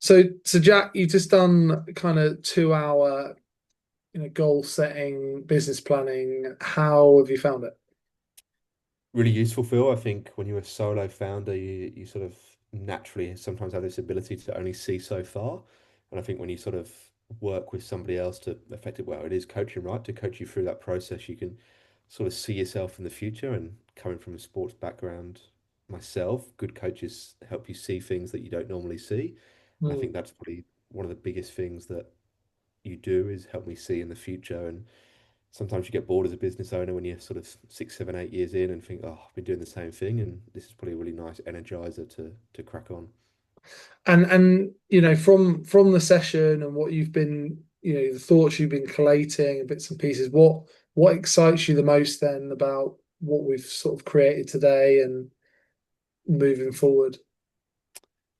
So Jack, you just done kind of 2 hour, goal setting, business planning. How have you found it? Really useful, Phil. I think when you're a solo founder, you sort of naturally sometimes have this ability to only see so far. And I think when you sort of work with somebody else to affect it, well, it is coaching, right? To coach you through that process, you can sort of see yourself in the future. And coming from a sports background myself, good coaches help you see things that you don't normally see. And I Hmm. think that's probably one of the biggest things that you do is help me see in the future. And sometimes you get bored as a business owner when you're sort of 6, 7, 8 years in and think, oh, I've been doing the same thing, and this is probably a really nice energizer to crack on. And from the session and what you've been, the thoughts you've been collating and bits and pieces, what excites you the most then about what we've sort of created today and moving forward?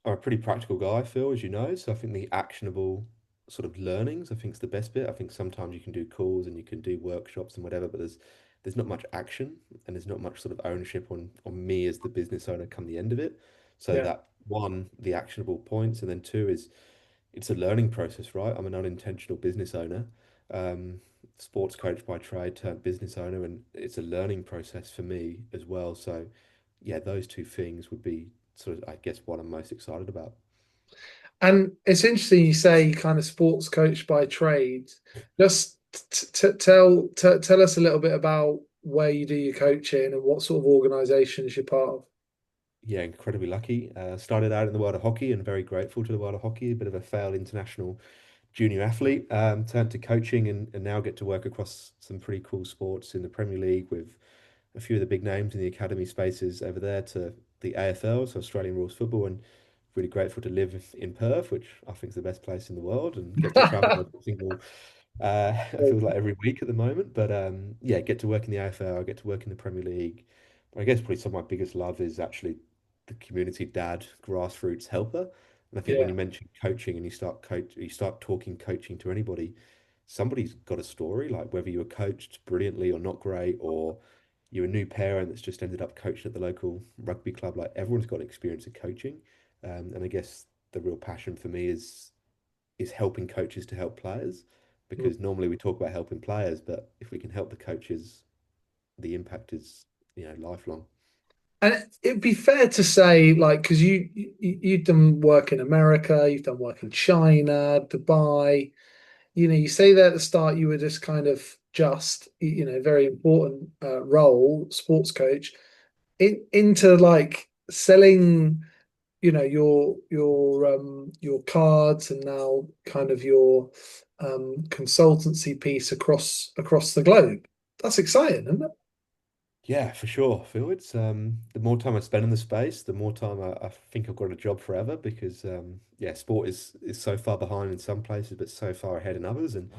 I'm a pretty practical guy, Phil, as you know, so I think the actionable sort of learnings, I think is the best bit. I think sometimes you can do calls and you can do workshops and whatever, but there's not much action and there's not much sort of ownership on me as the business owner come the end of it. So Yeah. that one, the actionable points, and then two is it's a learning process, right? I'm an unintentional business owner, um, sports coach by trade turned business owner, and it's a learning process for me as well. So, yeah, those two things would be sort of, I guess, what I'm most excited about. And it's interesting you say kind of sports coach by trade. Just tell us a little bit about where you do your coaching and what sort of organizations you're part of. Yeah, incredibly lucky. Started out in the world of hockey and very grateful to the world of hockey. A bit of a failed international junior athlete, turned to coaching and now get to work across some pretty cool sports in the Premier League with a few of the big names in the academy spaces over there to the AFL, so Australian Rules Football, and really grateful to live in Perth, which I think is the best place in the world, and get to travel every single, I feel like every week at the moment. But yeah, get to work in the AFL, get to work in the Premier League. But I guess probably some of my biggest love is actually the community dad, grassroots helper. And I think when Yeah, you mention coaching and you start talking coaching to anybody, somebody's got a story, like whether you were coached brilliantly or not great, or you're a new parent that's just ended up coaching at the local rugby club. Like everyone's got an experience of coaching, and I guess the real passion for me is helping coaches to help players, because normally we talk about helping players, but if we can help the coaches, the impact is lifelong. and it'd be fair to say, like, because you've done work in America, you've done work in China, Dubai. You say there at the start you were just kind of very important role, sports coach, into like selling, your cards and now kind of your consultancy piece across the globe. That's exciting, isn't it? Yeah, for sure, Phil. It's the more time I spend in the space, the more time I think I've got a job forever because yeah, sport is so far behind in some places, but so far ahead in others. And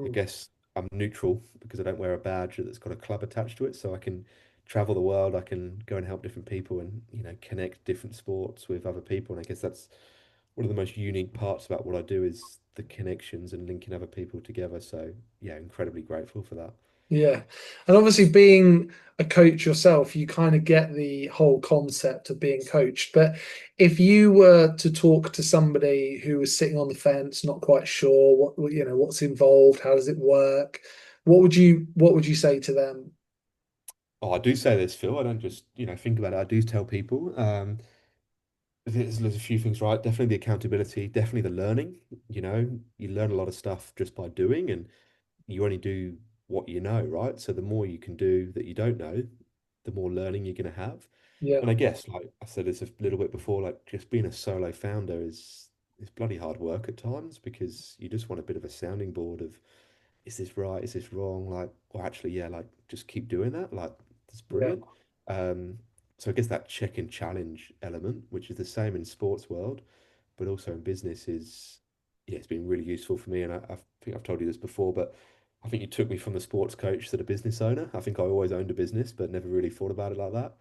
I Mm, guess I'm neutral because I don't wear a badge that's got a club attached to it, so I can travel the world, I can go and help different people and connect different sports with other people. And I guess that's one of the most unique parts about what I do is the connections and linking other people together. So yeah, incredibly grateful for that. yeah. And obviously being a coach yourself, you kind of get the whole concept of being coached. But if you were to talk to somebody who was sitting on the fence, not quite sure what's involved, how does it work, what would you say to them? Oh, I do say this, Phil. I don't just, think about it. I do tell people. There's a few things, right? Definitely the accountability, definitely the learning. You learn a lot of stuff just by doing, and you only do what you know, right? So the more you can do that you don't know, the more learning you're going to have. Yeah, And I guess, like I said this a little bit before, like just being a solo founder is bloody hard work at times because you just want a bit of a sounding board of is this right? Is this wrong? Like, well, actually, yeah, like just keep doing that. Like, that's yeah. brilliant. Um, so I guess that check and challenge element, which is the same in sports world, but also in business, is yeah, it's been really useful for me. And I think I've told you this before, but I think you took me from the sports coach to the business owner. I think I always owned a business, but never really thought about it like that.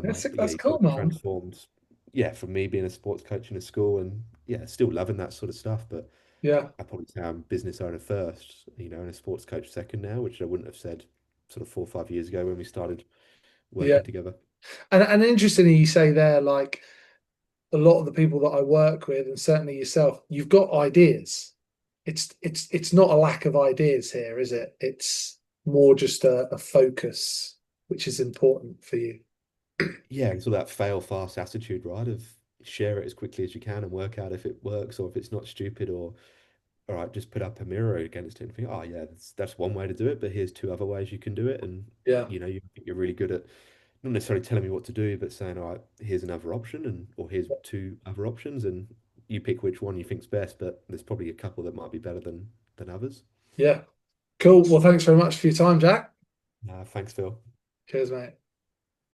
That's But yeah, that's you sort cool, of man. transformed, yeah, from me being a sports coach in a school and yeah, still loving that sort of stuff, but Yeah, I probably say I'm business owner first, and a sports coach second now, which I wouldn't have said sort of 4 or 5 years ago when we started yeah. working together. And interestingly, you say there, like a lot of the people that I work with, and certainly yourself, you've got ideas. It's not a lack of ideas here, is it? It's more just a focus, which is important for you. Yeah, it's all that fail fast attitude, right? Of share it as quickly as you can and work out if it works or if it's not stupid, or all right, just put up a mirror against it and think, oh yeah, that's one way to do it, but here's two other ways you can do it. And Yeah, you think you're really good at not necessarily telling me what to do, but saying, all right, here's another option, and or here's two other options, and you pick which one you think's best, but there's probably a couple that might be better than others. yeah. Cool. Well, thanks very much for your time, Jack. Thanks, Phil. Cheers, mate.